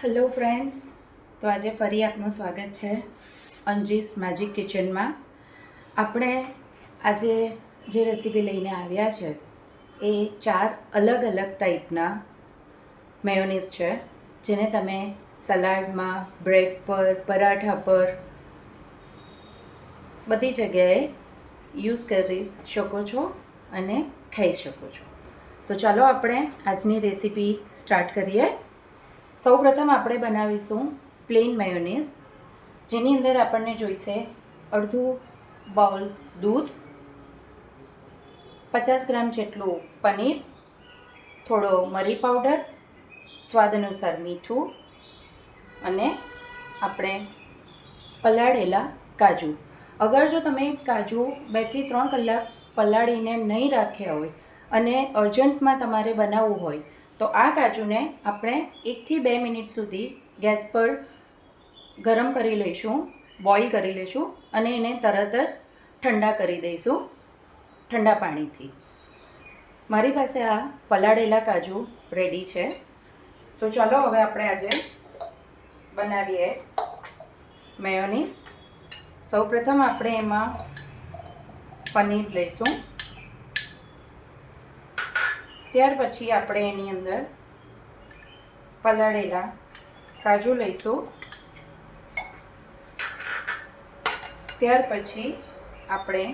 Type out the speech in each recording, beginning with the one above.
Hello friends, તો આજે ફરી આપનું સ્વાગત છે અંજીસ મેજિક કિચનમાં. આપણે આજે જે રેસીપી લઈને આવ્યા છે એ 4 અલગ અલગ ટાઈપના મેયોનીઝ છે, જેને તમે સલાડમાં, બ્રેડ પર, પરાઠા પર બધી જગ્યાએ યુઝ કરી શકો છો અને ખાઈ શકો છો. તો ચાલો આપણે આજની રેસીપી સ્ટાર્ટ કરીએ. સૌપ્રથમ આપણે બનાવીશું પ્લેન મેયોનીઝ, જેની અંદર આપણને જોઈશે અડધું બાઉલ દૂધ, 50 ગ્રામ જેટલું પનીર, થોડો મરી પાવડર, સ્વાદ અનુસાર મીઠું અને આપણે પલાળેલા કાજુ. અગર જો તમે કાજુ 2 થી 3 કલાક પલાળીને નહીં રાખ્યા હોય અને અર્જન્ટમાં તમારે બનાવવું હોય તો આ કાજુને આપણે 1 થી 2 મિનિટ સુધી ગેસ પર ગરમ કરી લઈશું, બોઇલ કરી લઈશું અને એને તરત જ ઠંડા કરી દઈશું ઠંડા પાણીથી. મારી પાસે આ પલાળેલા કાજુ રેડી છે. તો ચાલો હવે આપણે આજે બનાવીએ મેયોનીઝ. સૌપ્રથમ આપણે એમાં પનીર લઈશું, ત્યાર પછી આપણે એની અંદર પલાળેલા કાજુ લઈશું, ત્યાર પછી આપણે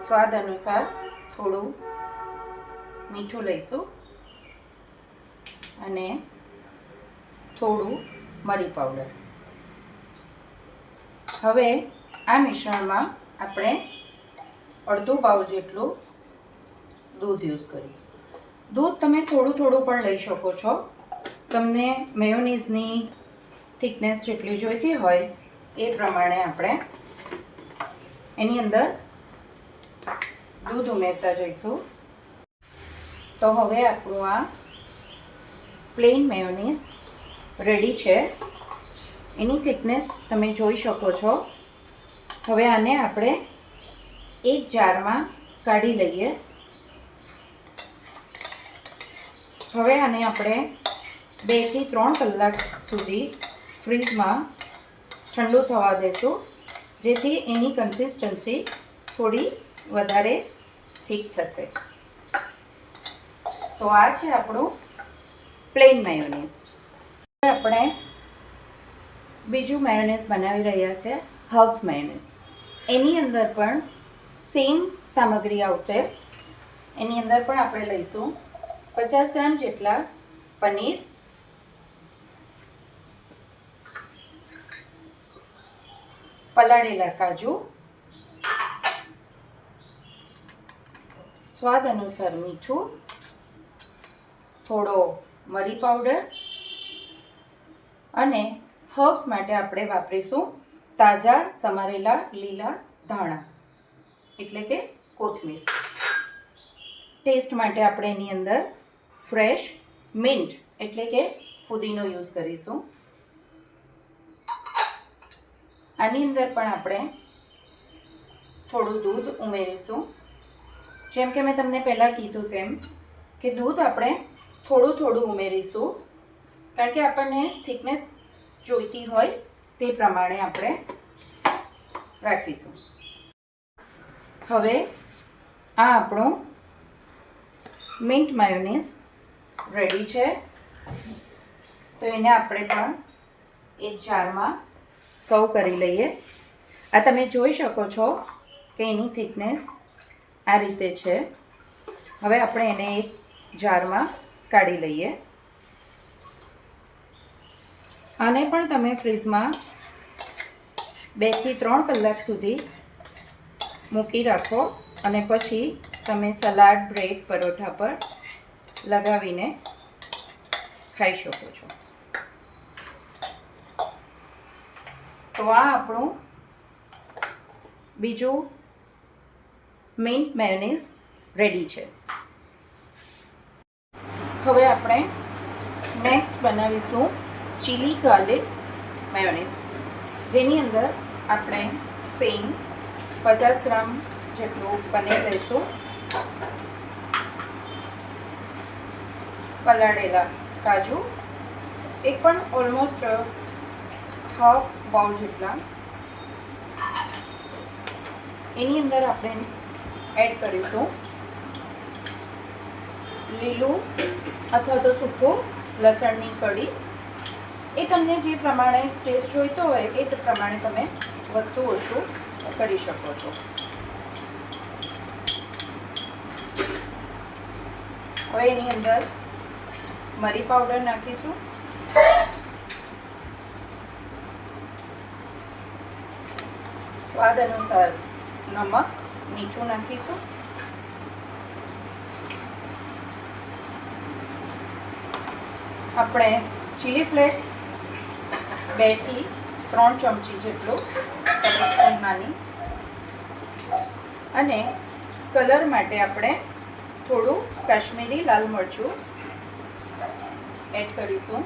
સ્વાદ અનુસાર થોડું મીઠું લઈશું અને થોડું મરી પાવડર. હવે આ મિશ્રણમાં આપણે અડધું બાઉલ જેટલું દૂધ યુઝ કરીશું. દૂધ તમે થોડું થોડું પણ લઈ શકો છો, તમને મેયોનીઝની થિકનેસ જેટલી જોઈતી હોય એ પ્રમાણે આપણે એની અંદર દૂધ ઉમેરતા જઈશું. તો હવે આપણું આ પ્લેન મેયોનીઝ રેડી છે. એની થિકનેસ તમે જોઈ શકો છો. હવે આને આપણે એક જારમાં કાઢી લઈએ. હવે આને આપણે 2 થી 3 કલાક સુધી ફ્રીઝમાં ઠંડુ થવા દઈશું, જેથી એની કન્સિસ્ટન્સી થોડી વધારે થીક થશે. તો આ છે આપણું પ્લેન મેયોનીઝ. આપણે બીજું મેયોનીઝ બનાવી રહ્યા છે, હર્બ્સ મેયોનીઝ. એની અંદર પણ સેમ સામગ્રી આવશે. એની અંદર પણ આપણે લઈશું 50 ગ્રામ જેટલા પનીર, પલાળેલા કાજુ, સ્વાદ અનુસાર મીઠું, થોડો મરી પાવડર અને હર્બ્સ માટે આપણે વાપરીશું તાજા સમારેલા લીલા ધાણા એટલે કે કોથમીર. ટેસ્ટ માટે આપણે એની અંદર ફ્રેશ મિન્ટ એટલે કે ફુદીનો યુઝ કરીશું. આની અંદર પણ આપણે થોડું દૂધ ઉમેરીશું. જેમ કે મેં તમને પહેલાં કીધું તેમ કે દૂધ આપણે થોડું થોડું ઉમેરીશું, કારણ કે આપણને થિકનેસ જોઈતી હોય તે પ્રમાણે આપણે રાખીશું. હવે આ આપણું મિન્ટ મેયોનીઝ રેડી છે. તો એને આપણે પણ એક જારમાં સર્વ કરી લઈએ. આ તમે જોઈ શકો છો કે એની થિકનેસ આ રીતે છે. હવે આપણે એને એક જારમાં કાઢી લઈએ. આને પણ તમે ફ્રીઝમાં 2 થી 3 કલાક સુધી મૂકી રાખો અને પછી તમે સલાડ, બ્રેડ, પરોઠા પર લગાવીને ખાઈ શકો છો. તો આ આપણું બીજું મિન્ટ મેયોનીઝ રેડી છે. હવે આપણે નેક્સ્ટ બનાવીશું ચીલી ગાર્લિક મેયોનીઝ, જેની અંદર આપણે સેમ 50 ગ્રામ જેટલું પનીર લઈશું, પલાળેલા કાજુ, એક પણ ઓલમોસ્ટ હાફ બાઉલ જેટલા એની અંદર આપણે એડ કરીશું લીલું અથવા તો સૂકું લસણની કળી. એ તમને જે પ્રમાણે ટેસ્ટ જોઈતો હોય એ પ્રમાણે તમે વધતું ઓછું કરી શકો છો. હવે એની અંદર મરી પાવડર નાખીશું, સ્વાદ અનુસાર નમક, મીઠું નાખીશું, આપણે ચીલી ફ્લેક્સ 2 થી 3 ચમચી જેટલું નાની, અને કલર માટે આપણે થોડું કાશ્મીરી લાલ મરચું એડ કરીશું.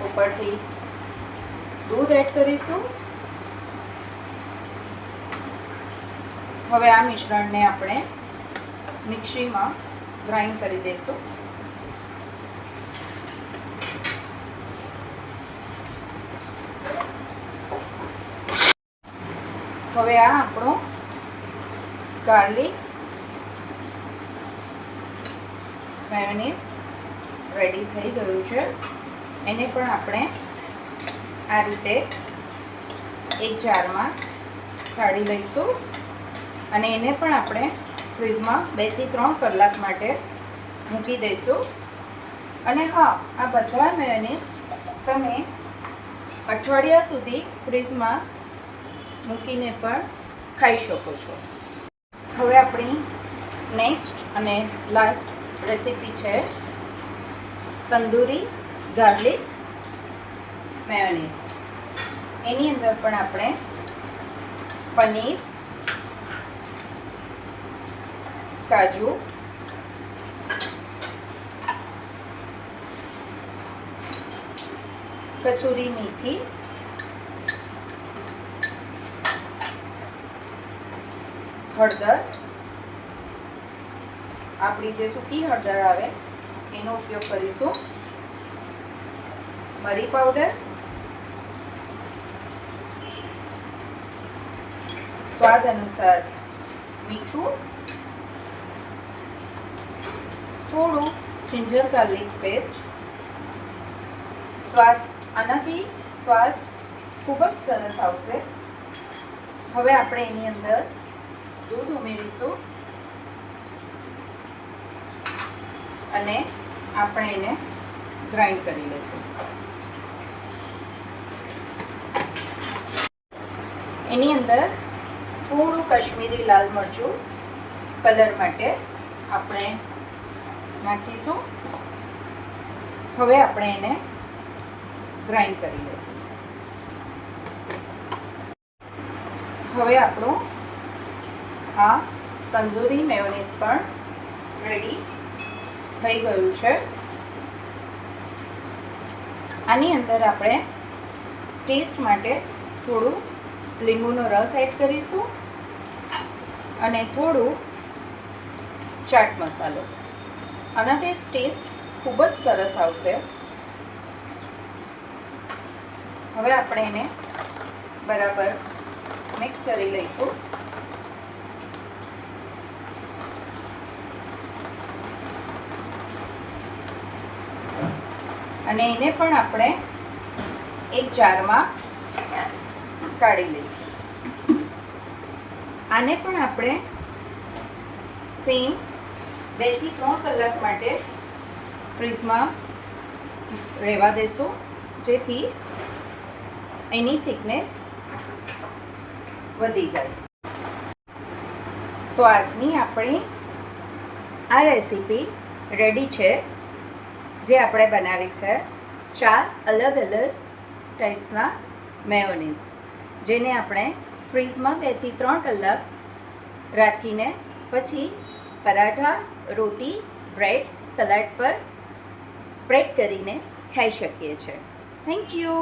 ઉપરથી દૂધ એડ કરીશું. હવે આ મિશ્રણને આપણે મિક્સીમાં ગ્રાઇન્ડ કરી દઈશું. હવે આ આપણો ગાર્લિક મેયોનીઝ રેડી થઈ ગયું છે. એને પણ આપણે આ રીતે એક જારમાં કાઢી લઈશું અને એને પણ આપણે ફ્રીઝમાં 2 થી 3 કલાક માટે મૂકી દઈશું. અને હા, આ બધા મેયોનીઝ તમે અઠવાડિયા સુધી ફ્રીઝમાં મૂકીને પણ ખાઈ શકો છો. હવે આપણી નેક્સ્ટ અને લાસ્ટ રેસીપી છે તંદૂરી ગાર્લિક મેયોનીઝ. એની અંદર પણ આપણે પનીર, કાજુ, કસૂરી મેથી, હળદર, આપણી જે સૂકી હળદર આવે એનો ઉપયોગ કરીશું, મરી પાવડર, સ્વાદ અનુસાર મીઠું, થોડું જિંજર ગાર્લિક પેસ્ટ. આનાથી સ્વાદ ખૂબ જ સરસ આવશે. હવે આપણે એની અંદર દૂધ ઉમેરીશું અને આપણે એને ગ્રાઇન્ડ કરી લઈશું. એની અંદર થોડું કાશ્મીરી લાલ મરચું કલર માટે આપણે નાખીશું. હવે આપણે એને ગ્રાઇન્ડ કરી લઈશું. હવે આપણું આ તંદૂરી મેયોનીઝ પણ રેડી થઈ ગયું છે. આની અંદર આપણે ટેસ્ટ માટે થોડું લીંબુનો રસ એડ કરીશું અને થોડું ચાટ મસાલો. આનાથી ટેસ્ટ ખૂબ જ સરસ આવશે. હવે આપણે એને બરાબર મિક્સ કરી લઈશું. અને એને પણ આપણે એક જારમાં કાઢી લઈશું. આને પણ આપણે સેમ 2 થી 3 કલાક માટે ફ્રીઝમાં રહેવા દેશું, જેથી એની થિકનેસ વધી જાય. તો આજની આપણી આ રેસીપી રેડી છે, જે આપણે બનાવી છે 4 અલગ અલગ ટાઈપ્સના મેયોનીઝ, જેને આપણે ફ્રીઝમાં 2 થી 3 કલાક રાખીને પછી પરાઠા, રોટી, બ્રેડ, સલાડ પર સ્પ્રેડ કરીને ખાઈ શકીએ છીએ. Thank you.